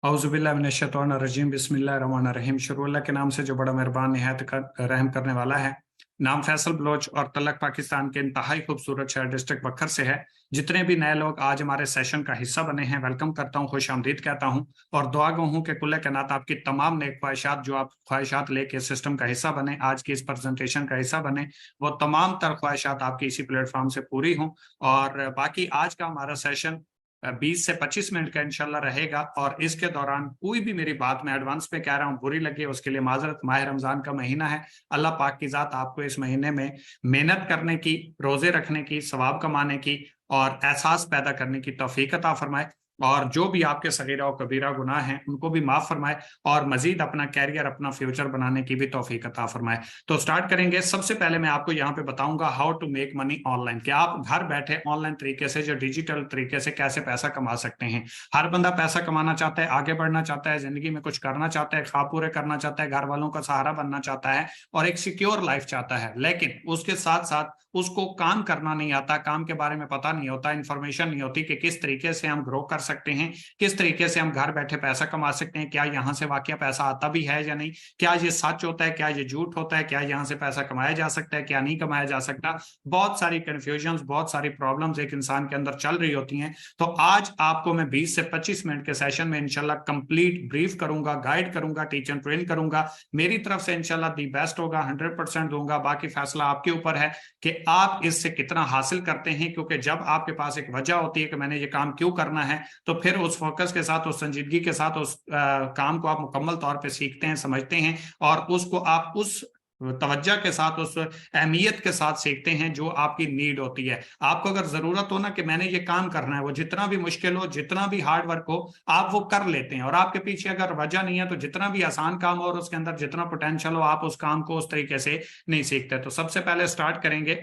औज़ुबिल्लाहिमिनश्शैतानिर्रजीम बिस्मिल्लाहिर्रहमानिर्रहीम। शुरू अल्लाह के नाम से जो बड़ा मेहरबान निहायत रहम करने वाला है। नाम फैसल बलोच और तलक पाकिस्तान के इंतहाई खूबसूरत शहर डिस्ट्रिक्ट बखर से है। जितने भी नए लोग आज हमारे सेशन का हिस्सा बने हैं, वेलकम करता हूँ, खुश आमदीद कहता हूँ और दुआ गो हूँ कि कुल्ले कायनात आपकी तमाम नेक ख्वाहिशात जो आप ख्वाहिशात लेके सिस्टम का हिस्सा बने, आज की इस प्रेजेंटेशन का हिस्सा बने, वो तमाम तर ख्वाहिशात आपकी इसी प्लेटफॉर्म से पूरी हों। और बाकी आज का हमारा सेशन 20 से 25 मिनट का इंशाल्लाह रहेगा और इसके दौरान कोई भी मेरी बात मैं एडवांस पे कह रहा हूँ बुरी लगे उसके लिए माजरत। माह रमजान का महीना है, अल्लाह पाक की जात आपको इस महीने में मेहनत करने की, रोजे रखने की, सवाब कमाने की और एहसास पैदा करने की तौफीक अता फरमाए और जो भी आपके सगीरा और कबीरा गुनाह हैं उनको भी माफ फरमाए और मजीद अपना कैरियर, अपना फ्यूचर बनाने की भी तौफीक अता फरमाए। तो स्टार्ट करेंगे। सबसे पहले मैं आपको यहाँ पे बताऊंगा how to make money online, कि आप घर बैठे ऑनलाइन तरीके से, जो डिजिटल तरीके से कैसे पैसा कमा सकते हैं। हर बंदा पैसा कमाना चाहता है, आगे बढ़ना चाहता है, जिंदगी में कुछ करना चाहता है, ख्वाब पूरे करना चाहता है, घर वालों का सहारा बनना चाहता है और एक सिक्योर लाइफ चाहता है, लेकिन उसके साथ साथ उसको काम करना नहीं आता, काम के बारे में पता नहीं होता, इंफॉर्मेशन नहीं होती कि किस तरीके से हम ग्रो कर सकते हैं, किस तरीके से हम घर बैठे पैसा कमा सकते हैं, क्या यहाँ से वाकई पैसा आता भी है या नहीं, क्या ये सच होता है, क्या ये झूठ होता है, क्या यहाँ से पैसा कमाया जा सकता है, क्या नहीं कमाया जा सकता। बहुत सारी कंफ्यूजन, बहुत सारी प्रॉब्लम्स एक इंसान के अंदर चल रही होती हैं। तो आज आपको मैं 20 से 25 मिनट के सेशन में इंशाल्लाह कंप्लीट ब्रीफ करूंगा, गाइड करूंगा, टीच एंड ट्रेन करूंगा। मेरी तरफ से इंशाल्लाह दी बेस्ट होगा, 100% दूंगा। बाकी फैसला आपके ऊपर है कि आप इससे कितना हासिल करते हैं, क्योंकि जब आपके पास एक वजह होती है कि मैंने ये काम क्यों करना है, तो फिर उस फोकस के साथ, उस संजीदगी के साथ उस काम को आप मुकम्मल तौर पे सीखते हैं, समझते हैं और उसको आप उस तवज्जो के साथ, उस अहमियत के साथ सीखते हैं जो आपकी नीड होती है। आपको अगर जरूरत हो ना कि मैंने ये काम करना है, वो जितना भी मुश्किल हो, जितना भी हार्ड वर्क हो, आप वो कर लेते हैं और आपके पीछे अगर वजह नहीं है तो जितना भी आसान काम हो और उसके अंदर जितना पोटेंशियल हो, आप उस काम को उस तरीके से नहीं सीखते। तो सबसे पहले स्टार्ट करेंगे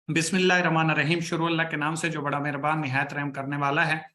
बिस्मिल्लाहिर्रहमानिर्रहीम। शुरू अल्लाह के नाम से जो बड़ा मेहरबान निहायत रहम करने वाला है।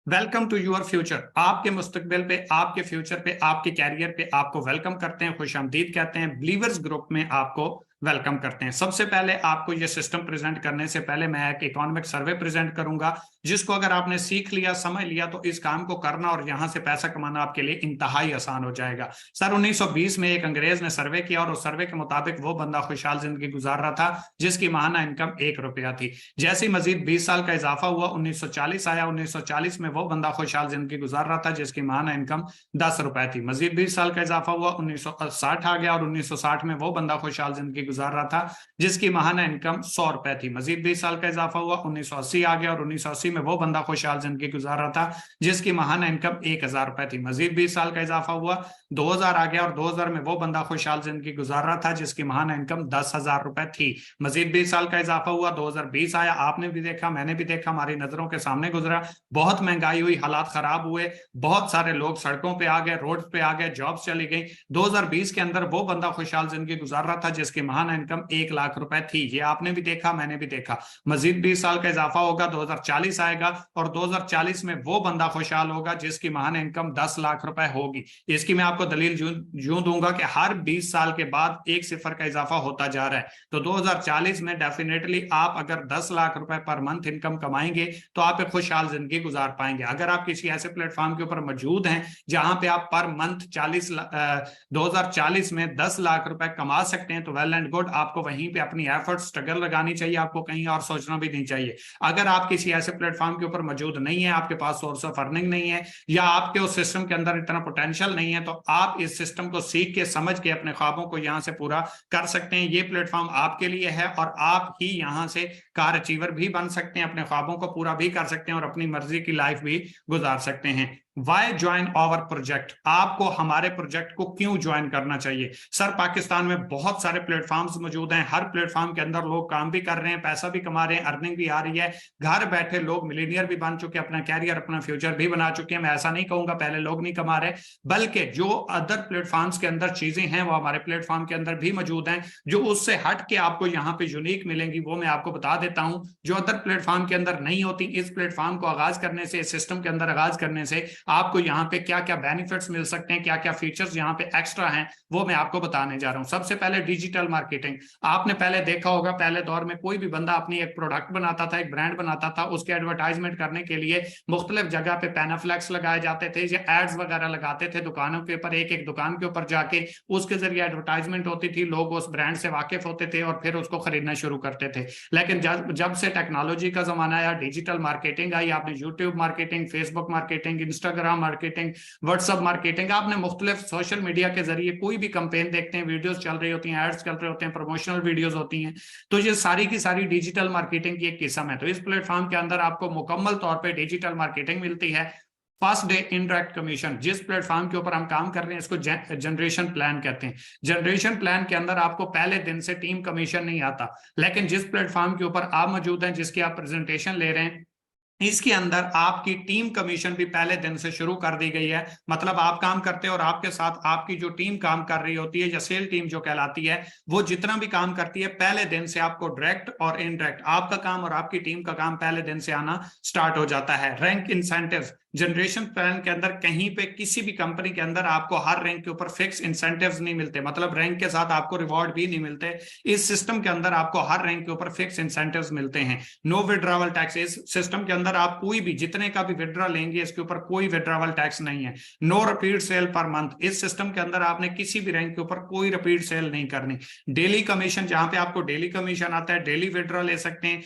Welcome to your future. आपके मुस्तकबिल पे, आपके फ्यूचर पे, आपके कैरियर पे आपको वेलकम करते हैं, खुश आमदीद कहते हैं। बिलीवर्स ग्रुप में आपको वेलकम करते हैं। सबसे पहले आपको ये सिस्टम प्रेजेंट करने से पहले मैं एक इकोनॉमिक सर्वे प्रेजेंट करूंगा, जिसको अगर आपने सीख लिया, समझ लिया, तो इस काम को करना और यहां से पैसा कमाना आपके लिए इंतहाई आसान हो जाएगा। सर 1920 में एक अंग्रेज ने सर्वे किया और उस सर्वे के मुताबिक वो बंदा खुशहाल जिंदगी गुजार रहा था जिसकी माहाना इनकम 1 रुपया थी। जैसे ही मजीद 20 साल का इजाफा हुआ, 1940 आया, 1940 में वो बंदा खुशहाल जिंदगी गुजार रहा था जिसकी माहाना इनकम 10 रुपए थी। मजीद 20 साल का इजाफा हुआ, 1960 आ गया और 1960 में वो बंदा खुशहाल जिंदगी गुजार रहा था जिसकी माहाना इनकम 100 रुपए थी। मजीद 20 साल का इजाफा हुआ, 1980 आ गया और 1980 में वो बंदा खुशहाल जिंदगी गुजार रहा था जिसकी माहाना इनकम 1000 रुपए थी। मजीद 20 साल का इजाफा हुआ, 2000 आ गया और 2000 में वो बंदा खुशहाल जिंदगी गुजार रहा था जिसकी माहाना इनकम 10,000 रुपए थी। मजीद 20 साल का इजाफा हुआ, 2020 आया, आपने भी देखा, मैंने भी देखा, हमारी नजरों के सामने गुजरा, बहुत महंगाई हुई, हालात खराब हुए, बहुत सारे लोग सड़कों पे आ गए, रोड पे आ गए, जॉब्स चली गई। 2020 के अंदर वो बंदा खुशहाल जिंदगी गुजार रहा था जिसकी माहाना इनकम 1 लाख रुपए थी। ये आपने भी देखा, मैंने भी देखा। मजीद 20 साल का इजाफा होगा, 2040 आएगा और 2040 में वो बंदा खुशहाल होगा जिसकी माहाना इनकम 10 लाख रुपए होगी। इसकी मैं आपको दलील यूं दूंगा कि हर 20 साल के बाद एक सिफर का इजाफा होता जा रहा है। तो 2040 में डेफिनेटली आप अगर 10 लाख रुपए पर मंथ इनकम कमाएंगे तो आप एक खुशहाल जिंदगी गुजार पाएंगे। अगर आप किसी ऐसे प्लेटफॉर्म के ऊपर मौजूद हैं जहां पे आप पर मंथ 2040 में 10 लाख रुपए कमा सकते हैं तो वेल एंड गुड, आपको वहीं पे अपनी एफर्ट, स्ट्रगल लगानी चाहिए, आपको कहीं और सोचना भी नहीं चाहिए। अगर आप किसी ऐसे प्लेटफॉर्म के ऊपर मौजूद नहीं है, आपके पास सोर्स ऑफ अर्निंग नहीं है या आपके उस सिस्टम के अंदर इतना पोटेंशियल नहीं है, तो आप इस सिस्टम को सीख के, समझ के अपने ख्वाबों को यहां से पूरा कर सकते हैं। ये प्लेटफॉर्म आपके लिए है और आप ही यहां से कार अचीवर भी बन सकते हैं, अपने ख्वाबों को पूरा भी कर सकते हैं और अपनी मर्जी की लाइफ भी गुजार सकते हैं। वाई ज्वाइन आवर प्रोजेक्ट, आपको हमारे प्रोजेक्ट को क्यों ज्वाइन करना चाहिए? सर पाकिस्तान में बहुत सारे प्लेटफॉर्म्स मौजूद हैं, हर प्लेटफॉर्म के अंदर लोग काम भी कर रहे हैं, पैसा भी कमा रहे हैं, अर्निंग भी आ रही है, घर बैठे लोग मिलीनियर भी बन चुके हैं, अपना कैरियर, अपना फ्यूचर भी बना चुके हैं। मैं ऐसा नहीं कहूंगा पहले लोग नहीं कमा रहे, बल्कि जो अदर प्लेटफॉर्म्स के अंदर चीजें हैं वो हमारे प्लेटफॉर्म के अंदर भी मौजूद हैं, जो उससे हट के आपको यहाँ पे यूनिक मिलेंगी, वो मैं आपको बता देता हूँ, जो अदर प्लेटफॉर्म के अंदर नहीं होती। इस प्लेटफॉर्म को आगाज करने से, इस सिस्टम के अंदर आगाज करने से आपको यहाँ पे क्या क्या बेनिफिट्स मिल सकते हैं, क्या क्या फीचर्स यहाँ पे एक्स्ट्रा हैं, वो मैं आपको बताने जा रहा हूँ। सबसे पहले डिजिटल मार्केटिंग। आपने पहले देखा होगा, पहले दौर में कोई भी बंदा अपनी एक प्रोडक्ट बनाता था, एक ब्रांड बनाता था, उसके एडवर्टाइजमेंट करने के लिए मुख्तलिफ जगह पे पैनाफ्लेक्स लगाए जाते थे या एड्स वगैरह लगाते थे दुकानों के ऊपर, एक एक दुकान के ऊपर जाके उसके जरिए एडवर्टाइजमेंट होती थी, लोग उस ब्रांड से वाकिफ होते थे और फिर उसको खरीदना शुरू करते थे। लेकिन जब से टेक्नोलॉजी का जमाना आया, डिजिटल मार्केटिंग आई, आपने YouTube marketing, Facebook marketing, Instagram marketing, WhatsApp marketing, आपने मुख्तलिफ सोशल मीडिया के जरिए कोई भी कंपेन देखते हैं, वीडियोस चल रही होती हैं, एड्स चल रहे होते हैं, प्रमोशनल वीडियोस होती हैं, तो ये सारी की सारी डिजिटल मार्केटिंग की एक किस्म है। तो इस प्लेटफॉर्म के अंदर आपको मुकम्मल तौर पर डिजिटल मार्केटिंग मिलती है। फर्स्ट डे इनडायरेक्ट कमीशन, जिस प्लेटफॉर्म के ऊपर हम काम कर रहे हैं इसको जनरेशन प्लान कहते हैं। जनरेशन प्लान के अंदर आपको पहले दिन से टीम कमीशन नहीं आता, लेकिन जिस प्लेटफॉर्म के ऊपर आप मौजूद हैं, जिसकी आप प्रेजेंटेशन ले रहे हैं, इसके अंदर आपकी टीम कमीशन भी पहले दिन से शुरू कर दी गई है। मतलब आप काम करते हैं और आपके साथ आपकी जो टीम काम कर रही होती है या सेल टीम जो कहलाती है, वो जितना भी काम करती है पहले दिन से आपको डायरेक्ट और इनडायरेक्ट आपका काम और आपकी टीम का काम पहले दिन से आना स्टार्ट हो जाता है। रैंक इंसेंटिव्स, जनरेशन प्लान के अंदर कहीं पे किसी भी कंपनी के अंदर आपको हर रैंक के ऊपर फिक्स इंसेंटिव्स नहीं मिलते, मतलब रैंक के साथ आपको रिवॉर्ड भी नहीं मिलते। इस सिस्टम के अंदर आपको हर रैंक के ऊपर फिक्स इंसेंटिव्स मिलते हैं। नो विड्रॉवल टैक्स, इस सिस्टम के अंदर आप कोई भी जितने का भी विड्रॉ लेंगे इसके ऊपर कोई विड्रॉवल टैक्स नहीं है। No repeat sale per month, इस सिस्टम के अंदर आपने किसी भी रैंक के ऊपर कोई रिपीट सेल नहीं करनी। डेली कमीशन, जहां पे आपको डेली कमीशन आता है, डेली विड्रॉ ले सकते हैं।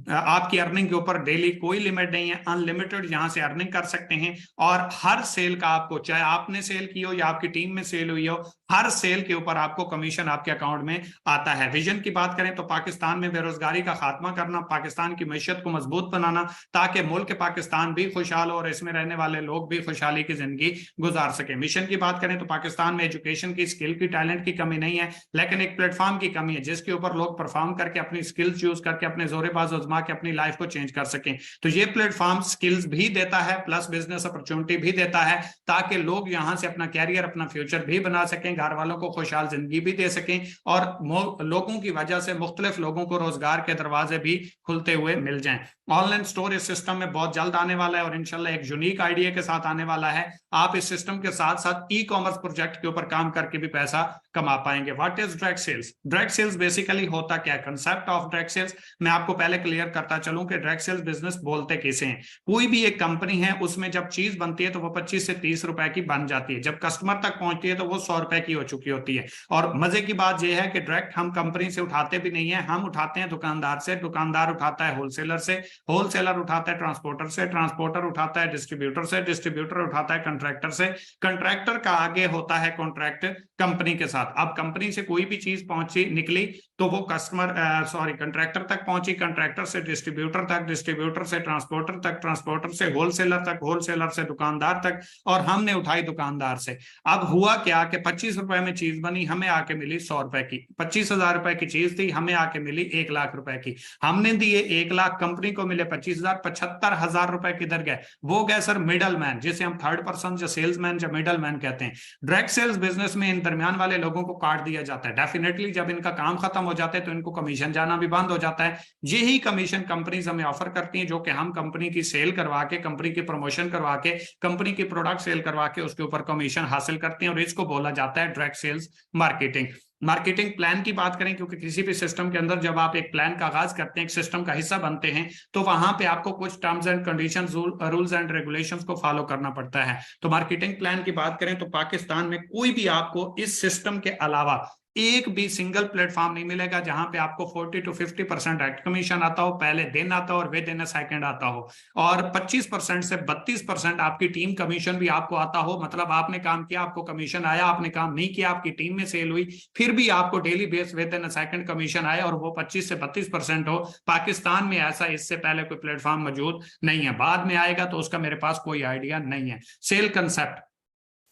आपकी अर्निंग के ऊपर डेली कोई लिमिट नहीं है, अनलिमिटेड यहां से अर्निंग कर सकते हैं। और हर सेल का आपको, चाहे आपने सेल की हो या आपकी टीम में सेल हुई हो, हर सेल के ऊपर आपको कमीशन आपके अकाउंट में आता है। विजन की बात करें तो पाकिस्तान में बेरोजगारी का खात्मा करना, पाकिस्तान की मैशत को मजबूत बनाना, ताकि मुल्क पाकिस्तान भी खुशहाल हो और इसमें रहने वाले लोग भी खुशहाली की जिंदगी गुजार सके। मिशन की बात करें तो पाकिस्तान में एजुकेशन की, स्किल की, टैलेंट की कमी नहीं है, लेकिन एक प्लेटफॉर्म की कमी है जिसके ऊपर लोग परफॉर्म करके अपनी स्किल्स यूज करके अपने जोरेबाज आजमा के अपनी लाइफ को चेंज कर सकें। तो ये प्लेटफॉर्म स्किल्स भी देता है प्लस बिजनेस अपॉर्चुनिटी भी देता है, ताकि लोग यहां से अपना कैरियर, अपना फ्यूचर भी बना सकें, घर वालों को खुशहाल जिंदगी भी दे सकें, और लोगों की वजह से मुख्तलिफ लोगों को रोजगार के दरवाजे भी खुलते हुए मिल जाएं। ऑनलाइन स्टोर इस सिस्टम में बहुत जल्द आने वाला है और इंशाल्लाह एक यूनिक आइडिया के साथ आने वाला है। आप इस सिस्टम के साथ साथ ई कॉमर्स प्रोजेक्ट के ऊपर काम करके भी पैसा कमा पाएंगे। What is direct sales? Direct sales basically होता क्या है? कंसेप्ट ऑफ डायरेक्ट सेल्स मैं आपको पहले क्लियर करता चलूं कि डायरेक्ट सेल्स बिजनेस बोलते किसे हैं। कोई भी एक कंपनी है, उसमें जब चीज बनती है तो वो 25 से 30 रुपए की बन जाती है, जब कस्टमर तक पहुंचती है तो वो 100 रुपए की हो चुकी होती है। और मजे की बात यह है कि डायरेक्ट हम कंपनी से उठाते भी नहीं है, हम उठाते हैं दुकानदार से, दुकानदार उठाता है होलसेलर से, होलसेलर उठाता है ट्रांसपोर्टर से, ट्रांसपोर्टर उठाता है डिस्ट्रीब्यूटर से, डिस्ट्रीब्यूटर उठाता है कंट्रैक्टर से, कंट्रैक्टर का आगे होता है कॉन्ट्रैक्ट कंपनी के साथ। अब कंपनी से कोई भी चीज पहुंची निकली तो वो कंट्रैक्टर तक पहुंची, कंट्रैक्टर से डिस्ट्रीब्यूटर तक, डिस्ट्रीब्यूटर से ट्रांसपोर्टर तक, ट्रांसपोर्टर से होलसेलर तक, होलसेलर से दुकानदार तक, और हमने उठाई दुकानदार से। अब हुआ क्या कि 25 रुपए में चीज बनी, हमें आके मिली 100 रुपए की। 25,000 रुपए की चीज थी, हमें आके मिली 1 लाख रुपए की। हमने दिए 1 लाख, कंपनी को मिले 25,000, 75,000 रुपए किधर गए? वो गए सर मिडल मैन, जिसे हम थर्ड पर्सन या सेल्समैन या मिडल मैन कहते हैं। डायरेक्ट सेल्स बिजनेस में इन दरमियान वाले लोगों को काट दिया जाता है। डेफिनेटली जब इनका काम खत्म हो जाता है तो इनको कमीशन जाना भी बंद हो जाता है। यही कमीशन कंपनीज हमें ऑफर करती हैं, जो कि हम कंपनी की सेल करवा के, कंपनी की प्रमोशन करवा के, कंपनी की प्रोडक्ट सेल करवा के उसके ऊपर कमीशन हासिल करते हैं, और इसको बोला जाता है direct sales marketing. Marketing plan की बात करें, क्योंकि किसी भी सिस्टम के अंदर जब आप एक प्लान का आगाज करते हैं, एक सिस्टम का हिस्सा बनते हैं, तो वहां पे आपको कुछ terms and conditions, rules and regulations को फॉलो करना पड़ता है। तो मार्केटिंग प्लान की बात करें तो पाकिस्तान में कोई भी आपको इस सिस्टम के अलावा एक भी सिंगल प्लेटफॉर्म नहीं मिलेगा जहां पे आपको 40 to 50% डायरेक्ट कमीशन आता हो, पहले दिन आता हो और विद इन अ सेकंड आता हो, और 25% से 32% आपकी टीम कमीशन भी आपको आता हो। मतलब आपने काम किया, आपको कमीशन आया, आपने काम नहीं किया, आपकी टीम में सेल हुई, फिर भी आपको daily base with in a second commission आया, और वो 25 से 32% हो। पाकिस्तान में ऐसा इससे पहले कोई प्लेटफॉर्म मौजूद नहीं है, बाद में आएगा तो उसका मेरे पास कोई आइडिया नहीं है। सेल कंसेप्ट,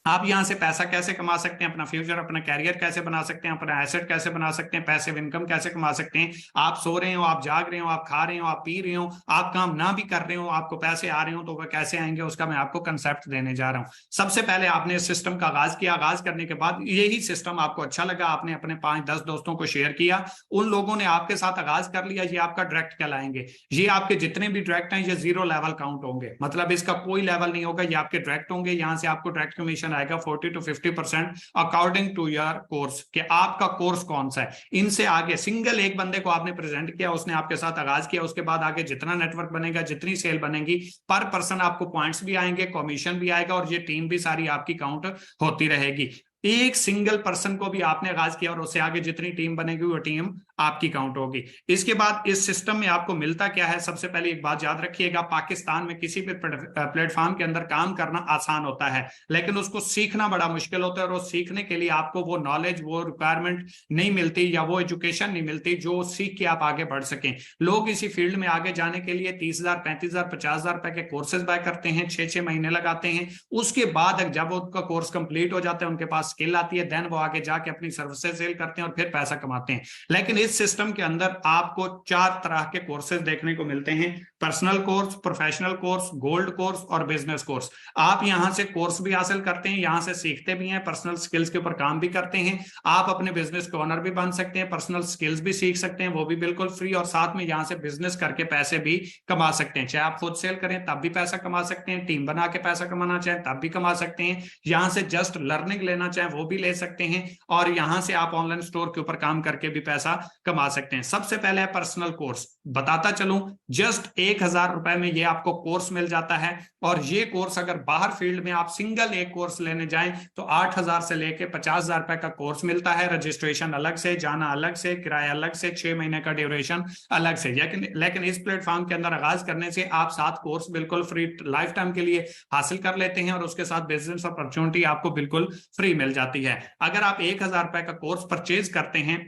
आप यहां से पैसा कैसे कमा सकते हैं, अपना फ्यूचर, अपना कैरियर कैसे बना सकते हैं, अपना एसेट कैसे बना सकते हैं, पैसिव इनकम कैसे कमा सकते हैं। आप सो रहे हो, आप जाग रहे हो, आप खा रहे हो, आप पी रहे हो, आप काम ना भी कर रहे हो, आपको पैसे आ रहे हो तो वह कैसे आएंगे, उसका मैं आपको कंसेप्ट देने जा रहा हूं। सबसे पहले आपने इस सिस्टम का आगाज किया। आगाज करने के बाद यही सिस्टम आपको अच्छा लगा, आपने अपने 5-10 दोस्तों को शेयर किया, उन लोगों ने आपके साथ आगाज कर लिया, ये आपका डायरेक्ट कहलाएंगे। ये आपके जितने भी डायरेक्ट हैं ये 0 लेवल काउंट होंगे, मतलब इसका कोई लेवल नहीं होगा, ये आपके डायरेक्ट होंगे। यहां से आपको डायरेक्ट कमीशन आएगा 40 to 50% according to your course, कि आपका कोर्स कौन सा है। इनसे आगे सिंगल एक बंदे को आपने प्रेजेंट किया, उसने आपके साथ आगाज किया, उसके बाद आगे जितना नेटवर्क बनेगा, जितनी सेल बनेगी, पर पर्सन आपको पॉइंट्स भी आएंगे, कमीशन भी आएगा, और ये टीम भी सारी आपकी काउंट होती रहेगी। एक सिंगल पर्सन को भी आपने आगाज किया और उससे आगे जितनी टीम बनेगी वो टीम आपकी काउंट होगी। इसके बाद इस सिस्टम में आपको मिलता क्या है, सबसे पहले एक बात याद रखिएगा, पाकिस्तान में किसी भी प्लेटफॉर्म के अंदर काम करना आसान होता है, लेकिन उसको सीखना बड़ा मुश्किल होता है, और सीखने के लिए आपको वो नॉलेज, वो रिक्वायरमेंट नहीं मिलती, या वो एजुकेशन नहीं मिलती जो सीख के आप आगे बढ़ सकें। लोग इसी फील्ड में आगे जाने के लिए 30,000, 35,000, 50,000 रुपए के कोर्सेज बाय करते हैं, 6-6 महीने लगाते हैं। उसके बाद जब उनका कोर्स कंप्लीट हो जाता है, उनके पास स्किल आती है, देन वो आगे जाके अपनी सर्विसेज सेल करते हैं और फिर पैसा कमाते हैं। लेकिन इस सिस्टम के अंदर आपको 4 तरह के कोर्सेज देखने को मिलते हैं: personal course, professional course, gold course और बिजनेस कोर्स। आप यहां से कोर्स भी हासिल करते हैं, यहां से सीखते भी हैं, पर्सनल स्किल्स के ऊपर काम भी करते हैं, आप अपने बिजनेस के ओनर भी बन सकते हैं, पर्सनल स्किल्स भी सीख सकते हैं, वो भी बिल्कुल फ्री, और साथ में यहां से बिजनेस करके पैसे भी कमा सकते हैं। चाहे आप खुद सेल करें तब भी पैसा कमा सकते हैं, टीम बना के पैसा कमाना चाहें तब भी कमा सकते हैं, यहां से जस्ट लर्निंग लेना चाहें वो भी ले सकते हैं, और यहां से आप ऑनलाइन स्टोर के ऊपर काम करके भी पैसा कमा सकते हैं। सबसे पहले है पर्सनल कोर्स। बताता चलूं, जस्ट 1,000 रुपए में ये आपको कोर्स मिल जाता है, और ये कोर्स अगर बाहर फील्ड में आप सिंगल एक कोर्स लेने जाएं तो 8,000 से लेके 50,000 रुपए का कोर्स मिलता है। रजिस्ट्रेशन अलग से, जाना अलग से, किराया अलग से, 6 महीने का ड्यूरेशन अलग से। लेकिन इस प्लेटफॉर्म के अंदर आगाज करने से आप 7 कोर्स बिल्कुल फ्री लाइफ टाइम के लिए हासिल कर लेते हैं, और उसके साथ बिजनेस अपॉर्चुनिटी आपको बिल्कुल फ्री मिल जाती है। अगर आप 1,000 रुपए का कोर्स परचेज करते हैं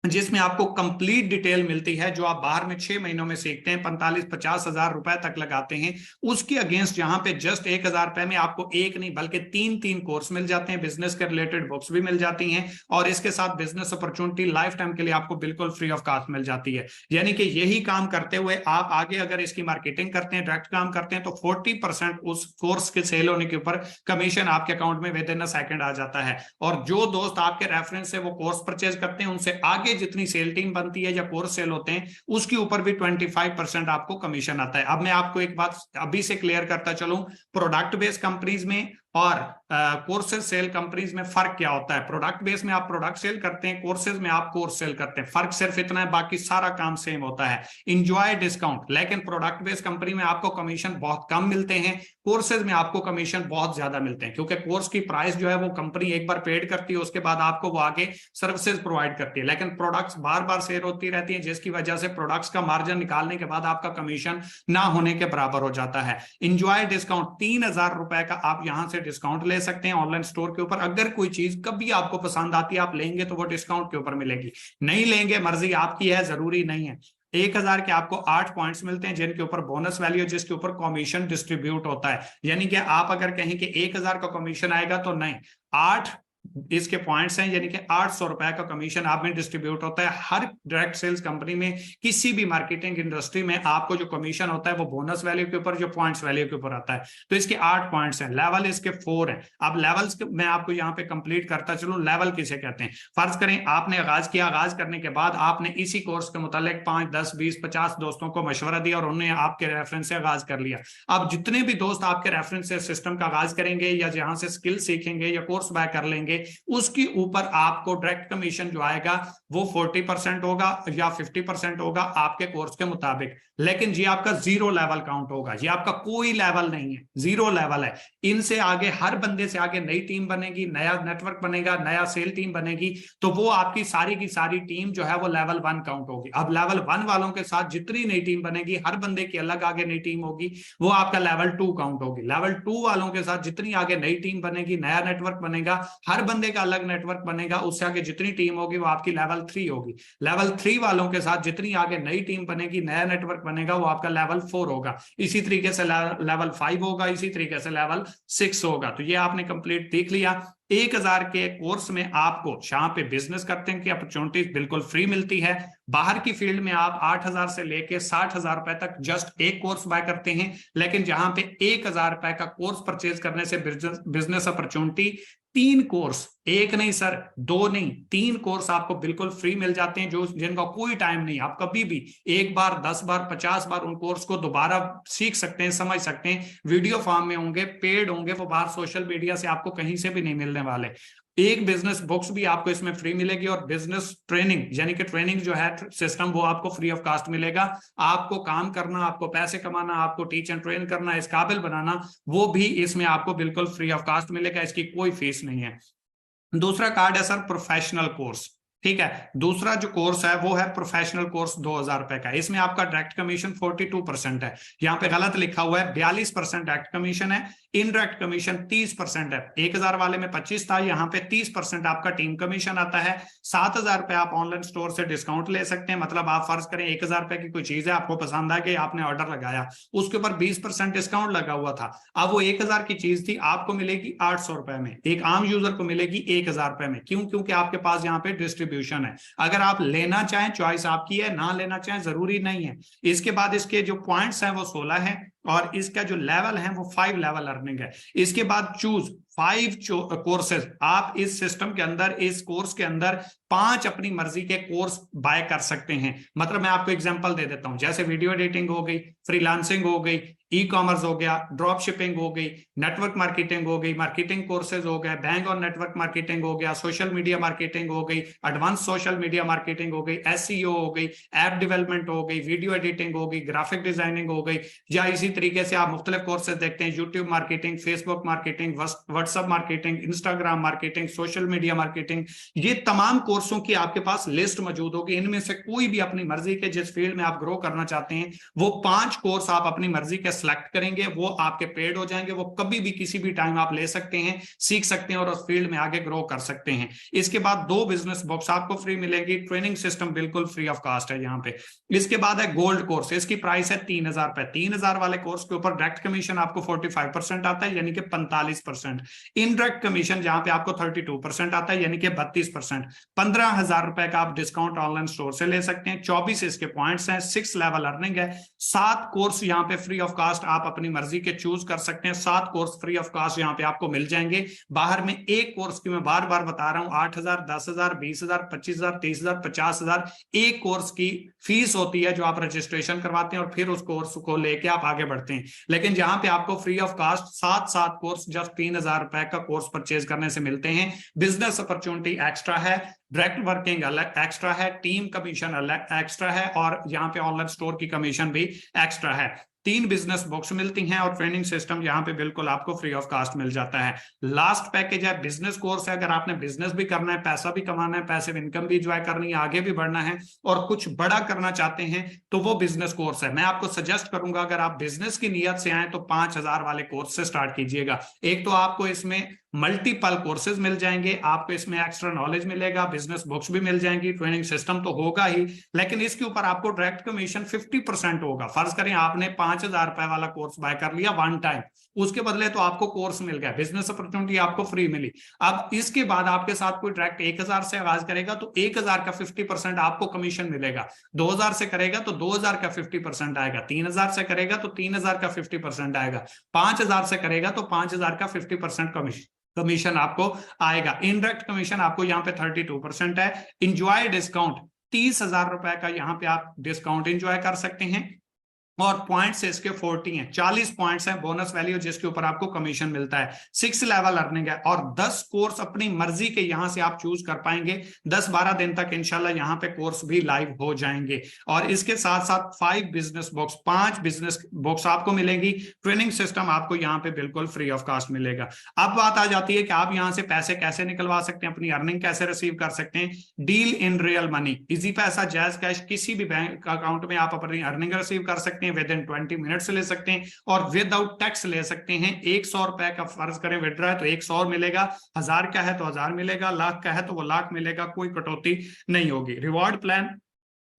जिसमें आपको कंप्लीट डिटेल मिलती है, जो आप बाहर में 6 महीनों में सीखते हैं, 45-50 हजार रुपए तक लगाते हैं, उसके अगेंस्ट यहाँ पे जस्ट 1,000 रुपए में आपको एक नहीं बल्कि 3 कोर्स मिल जाते हैं, बिजनेस के रिलेटेड बुक्स भी मिल जाती हैं, और इसके साथ बिजनेस अपॉर्चुनिटी लाइफ टाइम के लिए आपको बिल्कुल फ्री ऑफ कॉस्ट मिल जाती है। यानी कि यही काम करते हुए आप आगे अगर इसकी मार्केटिंग करते हैं, डायरेक्ट काम करते हैं, तो 40% उस कोर्स के सेल होने के ऊपर कमीशन आपके अकाउंट में विद इन अ सेकंड आ जाता है। और जो दोस्त आपके रेफरेंस से वो कोर्स परचेज करते हैं, उनसे आगे जितनी सेल टीम बनती है या कोर्स सेल होते हैं, उसके ऊपर भी 25% आपको कमीशन आता है। अब मैं आपको एक बात अभी से क्लियर करता चलूं, प्रोडक्ट बेस्ड कंपनीज में और कोर्सेज सेल कंपनीज में फर्क क्या होता है। प्रोडक्ट बेस में आप प्रोडक्ट सेल करते हैं, कोर्सेज में आप कोर्स सेल करते हैं, फर्क सिर्फ इतना है, बाकी सारा काम सेम होता है, इंजॉय डिस्काउंट। लेकिन प्रोडक्ट बेस्ड कंपनी में आपको कमीशन बहुत कम मिलते हैं, कोर्सेज में आपको कमीशन बहुत ज्यादा मिलते हैं, क्योंकि कोर्स की प्राइस जो है वो कंपनी एक बार पेड करती है, उसके बाद आपको वो आगे सर्विसेज प्रोवाइड करती है। लेकिन प्रोडक्ट्स बार बार सेल होती रहती है, जिसकी वजह से प्रोडक्ट्स का मार्जिन निकालने के बाद आपका कमीशन ना होने के बराबर हो जाता है। इंजॉय डिस्काउंट 3,000 रुपए का आप यहां से डिस्काउंट ले सकते हैं ऑनलाइन स्टोर के ऊपर। अगर कोई चीज कभी आपको पसंद आती है, आप लेंगे तो वो डिस्काउंट के ऊपर मिलेगी, नहीं लेंगे मर्जी आपकी है, जरूरी नहीं है। 1,000 के आपको 8 पॉइंट्स मिलते हैं, जिनके ऊपर बोनस वैल्यू, जिसके ऊपर कमीशन डिस्ट्रीब्यूट होता है। यानी कि आप अगर कहें कि 1,000 का कमीशन आएगा, तो नहीं, 8 इसके पॉइंट्स हैं, यानी कि 800 रुपए का कमीशन आप में डिस्ट्रीब्यूट होता है। हर डायरेक्ट सेल्स कंपनी में, किसी भी मार्केटिंग इंडस्ट्री में आपको जो कमीशन होता है वो बोनस वैल्यू के ऊपर, जो पॉइंट्स वैल्यू के ऊपर आता है। तो इसके 8 पॉइंट्स हैं, लेवल इसके 4 हैं। अब लेवल्स मैं आपको यहाँ पे कंप्लीट करता चलूं, लेवल किसे कहते हैं। फर्ज करें आपने आगाज किया, आगाज करने के बाद आपने इसी कोर्स के मुतालिक 5, 10, 20, 50 दोस्तों को मशवरा दिया, और उन्होंने आपके रेफरेंस से आगाज कर लिया। अब जितने भी दोस्त आपके रेफरेंस से सिस्टम का आगाज करेंगे, या जहां से स्किल सीखेंगे या कोर्स बाय कर लेंगे, उसकी ऊपर आपको डायरेक्ट कमीशन जो आएगा वो 40% होगा या 50% होगा आपके कोर्स के मुताबिक। लेकिन ये आपका 0 लेवल काउंट होगा, ये आपका कोई लेवल नहीं है, 0 लेवल है। इनसे आगे हर बंदे से आगे नई टीम बनेगी, नया नेटवर्क बनेगा, नया सेल टीम बनेगी, तो वो आपकी सारी की सारी टीम जो है वो लेवल 1 काउंट होगी। अब लेवल 1 वालों के साथ जितनी नई टीम बनेगी, हर बंदे की अलग आगे नई टीम होगी, वो आपका लेवल 2 काउंट होगी। लेवल 2 वालों के साथ जितनी आगे नई टीम बनेगी, नया नेटवर्क बनेगा, हर हर बंदे का अलग नेटवर्क बनेगा, उससे आगे जितनी टीम होगी वो आपकी लेवल 3 होगी। लेवल 3 वालों के साथ जितनी आगे नई टीम बनेगी, नया नेटवर्क बनेगा, वो आपका लेवल 4 होगा। इसी तरीके से लेवल 5 होगा, इसी तरीके से लेवल 6 होगा। तो ये आपने कंप्लीट देख लिया। 1000 के कोर्स में आपको जहां पे बिजनेस करते हैं कि अपॉर्चुनिटी बिल्कुल फ्री मिलती है। बाहर की फील्ड में आप 8000 से लेके 60,000 रुपए तक जस्ट एक कोर्स बाय करते हैं, लेकिन जहां पे 1000 रुपए का कोर्स परचेज करने से बिजनेस अपॉर्चुनिटी 3 कोर्स, एक नहीं सर, 2 नहीं, 3 कोर्स आपको बिल्कुल फ्री मिल जाते हैं, जो जिनका कोई टाइम नहीं। आप कभी भी 1 बार, 10 बार, 50 बार उन कोर्स को दोबारा सीख सकते हैं, समझ सकते हैं। वीडियो फॉर्म में होंगे, पेड होंगे, वो बाहर सोशल मीडिया से आपको कहीं से भी नहीं मिलने वाले। एक बिजनेस बुक्स भी आपको इसमें फ्री मिलेगी, और बिजनेस ट्रेनिंग यानी कि ट्रेनिंग जो है सिस्टम, वो आपको फ्री ऑफ कॉस्ट मिलेगा। आपको काम करना, आपको पैसे कमाना, आपको टीच एंड ट्रेन करना, इस काबिल बनाना, वो भी इसमें आपको बिल्कुल फ्री ऑफ कॉस्ट मिलेगा, इसकी कोई फीस नहीं है। दूसरा कार्ड है सर प्रोफेशनल कोर्स, ठीक है। दूसरा जो कोर्स है वो है प्रोफेशनल कोर्स, 2000 रुपए का। इसमें आपका डायरेक्ट कमीशन 42% है, यहाँ पे गलत लिखा हुआ है, 42% डायरेक्ट कमीशन है, इनडायरेक्ट कमीशन 30% है। 1000 वाले में 25 था, यहाँ पे 30% आपका टीम कमीशन आता है। 7000 रुपए आप ऑनलाइन स्टोर से डिस्काउंट ले सकते हैं। मतलब आप फर्ज करें 1000 रुपए की कोई चीज है, आपको पसंद आ गई, आपने ऑर्डर लगाया, उसके ऊपर 20% डिस्काउंट लगा हुआ था। अब वो 1000 की चीज थी, आपको मिलेगी 800 रुपए में, एक आम यूजर को मिलेगी 1000 रुपए में। क्यों? क्योंकि आपके पास यहाँ पे डिस्ट्रीब्यूशन है। अगर आप लेना चाहें, चॉइस आपकी है, ना लेना चाहें जरूरी नहीं है। इसके बाद इसके जो पॉइंट्स हैं वो 16 है, और इसका जो लेवल है वो 5 लेवल अर्निंग है। इसके बाद चूज 5 कोर्सेज, आप इस सिस्टम के अंदर, इस कोर्स के अंदर 5 अपनी मर्जी के कोर्स बाय कर सकते हैं। मतलब मैं आपको एग्जांपल दे देता हूं, जैसे वीडियो एडिटिंग हो गई, फ्रीलांसिंग हो गई, ई कॉमर्स हो गया, ड्रॉप शिपिंग हो गई, नेटवर्क मार्केटिंग हो गई, मार्केटिंग कोर्सेज हो गए, बैंक और नेटवर्क मार्केटिंग हो गया, सोशल मीडिया मार्केटिंग हो गई, एडवांस सोशल मीडिया मार्केटिंग हो गई, एसईओ हो गई, ऐप डेवलपमेंट हो गई, वीडियो एडिटिंग हो गई, ग्राफिक डिजाइनिंग हो गई, या इसी तरीके से आप मुख्तलिफ कोर्सेज देखते हैं, YouTube marketing, Facebook marketing, WhatsApp marketing, Instagram marketing, social media marketing. ये तमाम कोर्सों की आपके पास लिस्ट मौजूद होगी। इनमें से कोई भी अपनी मर्जी के, जिस फील्ड में आप ग्रो करना चाहते हैं, वो 5 कोर्स आप अपनी मर्जी के सिलेक्ट करेंगे, वो आपके पेड हो जाएंगे, वो कभी भी किसी भी टाइम आप ले सकते हैं, सीख सकते हैं और उस फील्ड में आगे ग्रो कर सकते हैं। इसके बाद 2 बिजनेस बुक्स आपको फ्री मिलेगी, ट्रेनिंग सिस्टम बिल्कुल फ्री ऑफ कॉस्ट है यहाँ पे। इसके बाद है गोल्ड कोर्स, इसकी प्राइस है 3000 रुपए। 3000 वाले कोर्स के ऊपर डायरेक्ट कमीशन आपको 45% आता है, यानी कि 45%। इनडायरेक्ट कमीशन जहां पे आपको 32% आता है, यानी कि 32%। 15,000 रुपए का आप डिस्काउंट ऑनलाइन स्टोर से ले सकते हैं। 24 इसके पॉइंट्स हैं, 6 लेवल अर्निंग है। 7 कोर्स यहाँ पे फ्री ऑफ कॉस्ट आप अपनी मर्जी के चूज कर सकते हैं। 7 कोर्स फ्री ऑफ कॉस्ट यहाँ पे आपको मिल जाएंगे। बाहर में एक कोर्स की मैं बार बार बता रहा हूं, 8,000, 10,000, 20,000, 25,000, 30,000, 50,000 एक कोर्स की फीस होती है, जो आप रजिस्ट्रेशन करवाते हैं और फिर उस कोर्स को लेके आप आगे बढ़ते हैं। लेकिन जहां पे आपको free of cost 7 course just 3000 रुपए का कोर्स परचेज करने से मिलते हैं। बिजनेस अपॉर्चुनिटी एक्स्ट्रा है, डायरेक्ट वर्किंग अलग एक्स्ट्रा है, टीम कमीशन अलग एक्स्ट्रा है, और यहाँ पे ऑनलाइन स्टोर की कमीशन भी एक्स्ट्रा है। 3 बिजनेस बुक्स मिलती हैं, और ट्रेनिंग सिस्टम यहाँ पे बिल्कुल आपको फ्री ऑफ कॉस्ट मिल जाता है। लास्ट पैकेज है बिजनेस कोर्स है। अगर आपने बिजनेस भी करना है, पैसा भी कमाना है, पैसिव इनकम भी एंजॉय करनी है, आगे भी बढ़ना है और कुछ बड़ा करना चाहते हैं, तो वो बिजनेस कोर्स है। मैं आपको सजेस्ट करूंगा, अगर आप बिजनेस की नीयत से आए तो 5000 वाले कोर्स से स्टार्ट कीजिएगा। एक तो आपको इसमें मल्टीपल कोर्सेज मिल जाएंगे, आपको इसमें एक्स्ट्रा नॉलेज मिलेगा, बिजनेस बुक्स भी मिल जाएंगी, ट्रेनिंग सिस्टम तो होगा ही, लेकिन इसके ऊपर आपको डायरेक्ट कमीशन 50% होगा। फर्ज करें आपने 5000 रुपए वाला कोर्स बाय कर लिया वन टाइम, उसके बदले तो आपको कोर्स मिल गया, बिजनेस अपॉर्चुनिटी आपको फ्री मिली। अब इसके बाद आपके साथ कोई डायरेक्ट 1000 से आगाज करेगा तो 1000 का 50% आपको कमीशन मिलेगा। 2000 से करेगा तो 2000 का 50% आएगा। 3000 से करेगा तो 3000 का 50% आएगा। 5000 से करेगा तो 5000 का 50% कमीशन आपको आएगा। इनडायरेक्ट कमीशन आपको यहाँ पे 32% है। इंजॉय डिस्काउंट 30,000 रुपए का यहाँ पे आप डिस्काउंट इंजॉय कर सकते हैं, और पॉइंट्स इसके 40 हैं, 40 पॉइंट्स हैं बोनस वैल्यू, जिसके ऊपर आपको कमीशन मिलता है। 6 लेवल अर्निंग है, और 10 कोर्स अपनी मर्जी के यहां से आप चूज कर पाएंगे। 10-12 दिन तक इंशाल्लाह यहां पे कोर्स भी लाइव हो जाएंगे। और इसके साथ साथ 5 बिजनेस बुक्स, 5 बिजनेस बुक्स आपको मिलेंगी। ट्रेनिंग सिस्टम आपको यहाँ पे बिल्कुल फ्री ऑफ कॉस्ट मिलेगा। अब बात आ जाती है कि आप यहां से पैसे कैसे निकलवा सकते हैं, अपनी अर्निंग कैसे रिसीव कर सकते हैं। Deal in real money, easy पैसा, जैज कैश, किसी भी बैंक अकाउंट में आप अपनी अर्निंग रिसीव कर सकते हैं। हैं, विद इन 20 मिनट्स ले सकते हैं और विदाउट टैक्स ले सकते हैं। 100 रुपए का फर्ज करें विड्रॉ है तो 100 मिलेगा, 1000 का है तो 1000 मिलेगा, लाख का है तो वो लाख मिलेगा, कोई कटौती नहीं होगी। रिवॉर्ड प्लान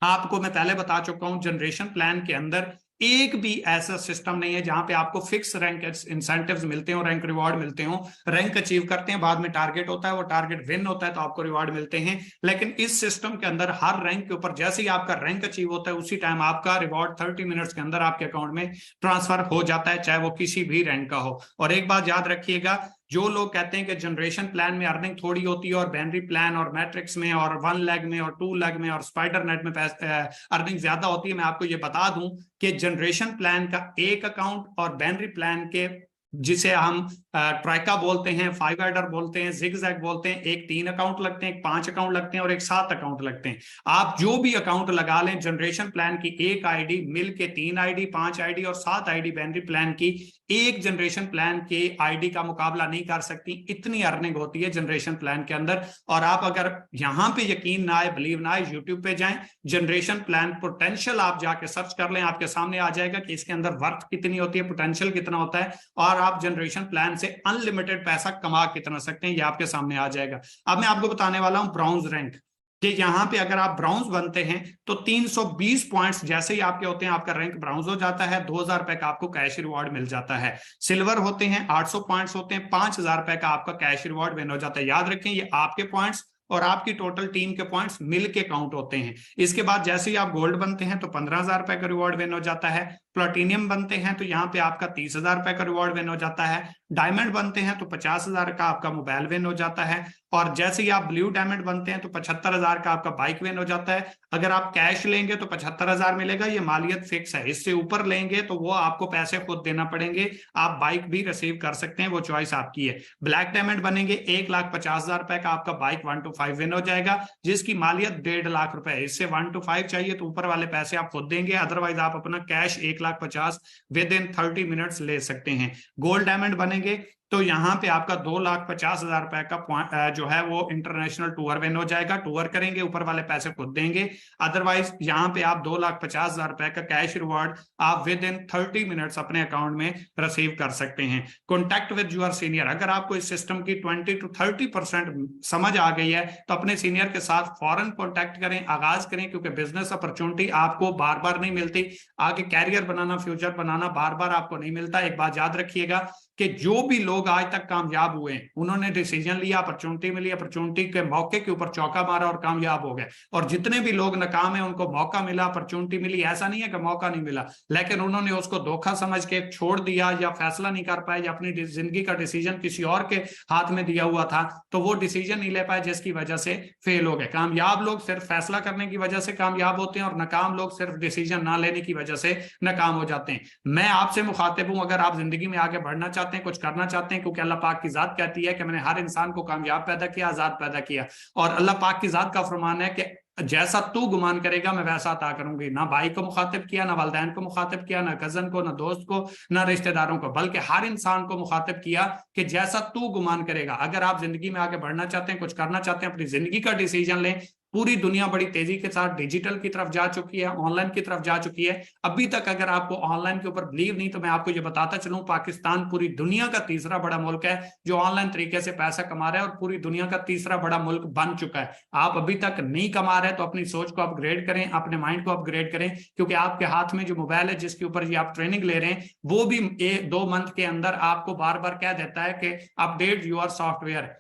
आपको मैं पहले बता चुका हूं, जनरेशन प्लान के अंदर एक भी ऐसा सिस्टम नहीं है जहां पे आपको फिक्स रैंक इंसेंटिव्स मिलते हो, रैंक रिवॉर्ड मिलते हो। रैंक अचीव करते हैं, बाद में टारगेट होता है, वो टारगेट विन होता है तो आपको रिवॉर्ड मिलते हैं। लेकिन इस सिस्टम के अंदर हर रैंक के ऊपर जैसे ही आपका रैंक अचीव होता है उसी टाइम आपका रिवॉर्ड 30 मिनट्स के अंदर आपके अकाउंट में ट्रांसफर हो जाता है, चाहे वो किसी भी रैंक का हो। और एक बात याद रखिएगा, जो लोग कहते हैं कि जनरेशन प्लान में अर्निंग थोड़ी होती है और बाइनरी प्लान और मैट्रिक्स में और 1 लेग में और 2 लेग में और स्पाइडर नेट में अर्निंग ज्यादा होती है, मैं आपको ये बता दूं कि जनरेशन प्लान का एक अकाउंट और बाइनरी प्लान के, जिसे हम ट्राइका बोलते हैं, 5 एडर बोलते हैं, जिगजैग बोलते हैं, एक 3 अकाउंट लगते हैं, एक 5 अकाउंट लगते हैं और एक 7 अकाउंट लगते हैं। आप जो भी अकाउंट लगा लें, जनरेशन प्लान की एक आईडी मिल के 3 आईडी, 5 आईडी और 7 आईडी बाइनरी प्लान की एक जनरेशन प्लान के आईडी का मुकाबला नहीं कर सकती। इतनी अर्निंग होती है जनरेशन प्लान के अंदर। और आप अगर यहां पे यकीन ना आए, बिलीव ना आए, यूट्यूब पे जाएं, जनरेशन प्लान पोटेंशियल आप जाके सर्च कर लें, आपके सामने आ जाएगा कि इसके अंदर वर्थ कितनी होती है, पोटेंशियल कितना होता है और आप जनरेशन प्लान से अनलिमिटेड पैसा कमा कितना सकते हैं, ये आपके सामने आ जाएगा। अब मैं आपको बताने वाला हूं ब्राउन्ज रैंक, कि यहाँ पे अगर आप ब्राउन्ज बनते हैं तो 320 पॉइंट्स जैसे ही आपके होते हैं आपका रैंक ब्राउन्ज हो जाता है, 2000 रुपए का आपको कैश रिवॉर्ड मिल जाता है। सिल्वर होते हैं 800 पॉइंट्स होते हैं, 5000 रुपए का आपका कैश रिवॉर्ड विन हो जाता है। याद रखें ये आपके पॉइंट्स और आपकी टोटल टीम के पॉइंट्स मिल के काउंट होते हैं। इसके बाद जैसे ही आप गोल्ड बनते हैं तो 15,000 रुपए का रिवॉर्ड विन हो जाता है। प्लेटिनियम बनते हैं तो यहाँ पे आपका 30,000 रुपए का रिवॉर्ड विन हो जाता है। डायमंड बनते हैं तो 50,000 का आपका मोबाइल विन हो जाता है। और जैसे ही आप ब्लू डायमंड बनते हैं तो 75,000 का आपका बाइक विन हो जाता है। अगर आप कैश लेंगे तो 75,000 मिलेगा, ये मालियत फिक्स है। इससे ऊपर लेंगे तो वो आपको पैसे खुद देना पड़ेंगे, आप बाइक भी रिसीव कर सकते हैं, वो चॉइस आपकी है। ब्लैक डायमंड बनेंगे 1,50,000 रुपए का आपका बाइक 1 to 5 विन हो जाएगा, जिसकी मालियत 1.5 लाख रुपए है। इससे 1 to 5 चाहिए तो ऊपर वाले पैसे आप खुद देंगे, अदरवाइज आप अपना कैश 1,50,000 विद इन 30 मिनट्स ले सकते हैं। गोल्ड डायमंड बनेंगे तो यहाँ पे आपका 2,50,000 रुपए का जो है वो इंटरनेशनल टूर विन हो जाएगा। टूर करेंगे, ऊपर वाले पैसे खुद देंगे, अदरवाइज यहाँ पे आप 2,50,000 रुपए का कैश रिवॉर्ड आप विद इन 30 मिनट्स अपने अकाउंट में रिसीव कर सकते हैं। कॉन्टैक्ट विद योर सीनियर, अगर आपको इस सिस्टम की 20 to 30% समझ आ गई है तो अपने सीनियर के साथ फौरन कॉन्टैक्ट करें, आगाज करें, क्योंकि बिजनेस अपॉर्चुनिटी आपको बार बार नहीं मिलती। आगे कैरियर बनाना, फ्यूचर बनाना बार बार आपको नहीं मिलता। एक बात याद रखिएगा कि जो भी लोग आज तक कामयाब हुए उन्होंने डिसीजन लिया, अपॉर्चुनिटी मिली, अपॉर्चुनिटी के मौके के ऊपर चौका मारा और कामयाब हो गए। और जितने भी लोग नाकाम हैं उनको मौका मिला, अपॉर्चुनिटी मिली, ऐसा नहीं है कि मौका नहीं मिला, लेकिन उन्होंने उसको धोखा समझ के छोड़ दिया या फैसला नहीं कर पाए या अपनी जिंदगी का डिसीजन किसी और के हाथ में दिया हुआ था तो वो डिसीजन नहीं ले पाए, जिसकी वजह से फेल हो गए। कामयाब लोग सिर्फ फैसला करने की वजह से कामयाब होते हैं और नाकाम लोग सिर्फ डिसीजन ना लेने की वजह से नाकाम हो जाते हैं। मैं आपसे मुखातिब हूं, अगर आप जिंदगी में आगे बढ़ना चाहते हैं, कुछ करना चाहते हैं, क्योंकि अल्लाह पाक की जात कहती है कि मैंने हर इंसान को कामयाब पैदा किया, आजाद पैदा किया। और अल्लाह पाक की जात का फरमान है कि जैसा तू गुमान करेगा मैं वैसा अता करूंगी। ना भाई को मुखातिब किया, ना वालिदैन को मुखातिब किया, ना कजन को, ना दोस्त को, ना रिश्तेदारों को, बल्कि हर इंसान को मुखातिब किया कि जैसा तू गुमान करेगा। अगर आप जिंदगी में आगे बढ़ना चाहते हैं, कुछ करना चाहते हैं, अपनी जिंदगी का डिसीजन लें। पूरी दुनिया बड़ी तेजी के साथ डिजिटल की तरफ जा चुकी है, ऑनलाइन की तरफ जा चुकी है। अभी तक अगर आपको ऑनलाइन के ऊपर बिलीव नहीं तो मैं आपको ये बताता चलूं, पाकिस्तान पूरी दुनिया का तीसरा बड़ा मुल्क है जो ऑनलाइन तरीके से पैसा कमा रहा है और पूरी दुनिया का तीसरा बड़ा मुल्क बन चुका है। आप अभी तक नहीं कमा रहे तो अपनी सोच को अपग्रेड करें, अपने माइंड को अपग्रेड करें, क्योंकि आपके हाथ में जो मोबाइल है जिसके ऊपर ये आप ट्रेनिंग ले रहे हैं वो भी 1-2 मंथ के अंदर आपको बार बार कह देता है कि अपडेट योर सॉफ्टवेयर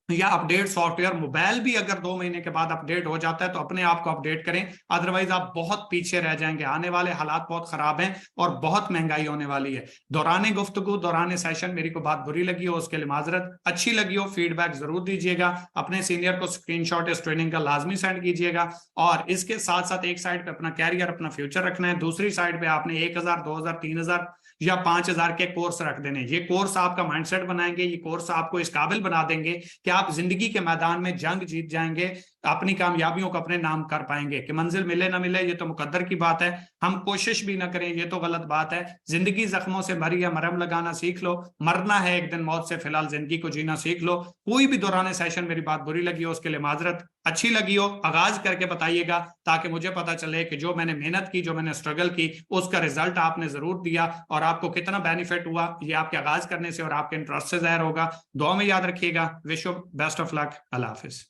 या अपडेट सॉफ्टवेयर। मोबाइल भी अगर 2 महीने के बाद अपडेट हो जाता है तो अपने आप को अपडेट करें, अदरवाइज आप बहुत पीछे रह जाएंगे। आने वाले हालात बहुत खराब हैं और बहुत महंगाई होने वाली है। दौरान गुफ्तगू, दौरान सेशन मेरी को बात बुरी लगी हो उसके लिए माजरत, अच्छी लगी हो फीडबैक जरूर दीजिएगा। अपने सीनियर को स्क्रीनशॉट इस ट्रेनिंग का लाजमी सेंड कीजिएगा। और इसके साथ साथ एक साइड पे अपना कैरियर, अपना फ्यूचर रखना है, दूसरी साइड पे आपने 1,000, 2,000, 3,000 या 5,000 के कोर्स रख देने। ये कोर्स आपका माइंडसेट बनाएंगे, ये कोर्स आपको इस काबिल बना देंगे कि आप जिंदगी के मैदान में जंग जीत जाएंगे। अपनी कामयाबियों को अपने नाम कर पाएंगे। कि मंजिल मिले ना मिले ये तो मुकद्दर की बात है, हम कोशिश भी ना करें ये तो गलत बात है। जिंदगी जख्मों से भरी है, मरहम लगाना सीख लो, मरना है एक दिन मौत से, फिलहाल जिंदगी को जीना सीख लो। कोई भी दौरान सेशन मेरी बात बुरी लगी हो उसके लिए माजरत, अच्छी लगी हो आगाज करके बताइएगा, ताकि मुझे पता चले कि जो मैंने मेहनत की, जो मैंने स्ट्रगल की, उसका रिजल्ट आपने जरूर दिया और आपको कितना बेनिफिट हुआ ये आपके आगाज करने से और आपके इंटरेस्ट से जाहिर होगा। दुआ में याद रखिएगा। Wish you best of luck. Allah Hafiz.